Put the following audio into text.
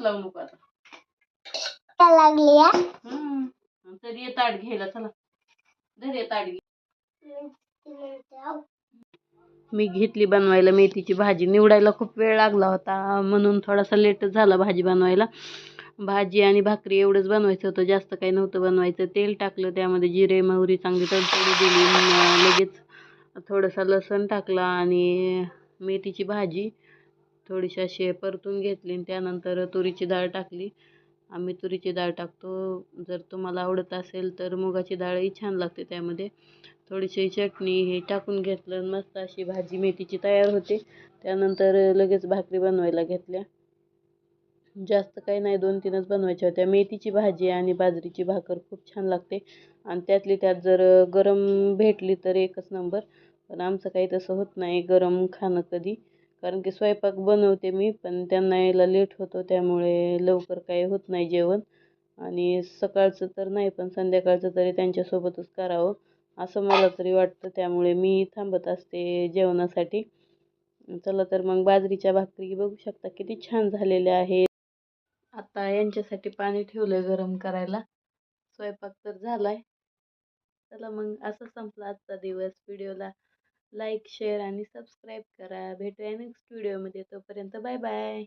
लावू नको आता लागली तरी ये ताट घ्यायला. चला धर ये ताट घे. मी घेतली बनवायला मेथीची भाजी. निवडायला खूप वेळ लागला होता म्हणून थोडासा लेटच झाला भाजी बनवायला. भाजी आणि भाकरी एवढंच बनवायचं होतं, जास्त काही नव्हतं बनवायचं. तेल टाकलं, त्यामध्ये जिरे मोहरी चांगली तडतडी दिली, लगेच थोडासा लसूण टाकला आणि मेथीची भाजी थोडीशी अशी परतून घेतली. त्यानंतर तुरीची डाळ टाकली. आम्ही तुरीची डाळ टाकतो. जर तुम्हाला आवडत असेल तर मुगाची डाळही छान लागते. त्यामध्ये थोडीशी चटणी हे टाकून घेतलं. मस्त अशी भाजी मेथीची तयार होते. त्यानंतर लगेच भाकरी बनवायला घेतल्या. जास्त काही नाही, 2-3च बनवायच्या होत्या. मेथीची भाजी आणि बाजरीची भाकर खूप छान लागते आणि त्यातली त्यात जर गरम भेटली तर एकच नंबर. पण आमचं काही तसं होत नाही गरम खाणं कधी, कारण की स्वयंपाक बनवते मी, पण त्यांना यायला लेट होतो, त्यामुळे लवकर काही होत नाही जेवण. आणि सकाळचं तर नाही, पण संध्याकाळचं तरी त्यांच्यासोबतच करावं असं मला तरी वाटतं. त्यामुळे मी थांबत असते जेवणासाठी. चला तर मग बाजरीच्या भाकरी बघू शकता किती छान झालेल्या आहेत. आता यांच्यासाठी पाणी ठेवलंय गरम करायला. स्वयंपाक तर झालाय. चला मग असं संपला आजचा दिवस. व्हिडिओला लाईक शेअर आणि सबस्क्राईब करा. भेटूया नेक्स्ट व्हिडिओमध्ये. तोपर्यंत बाय बाय.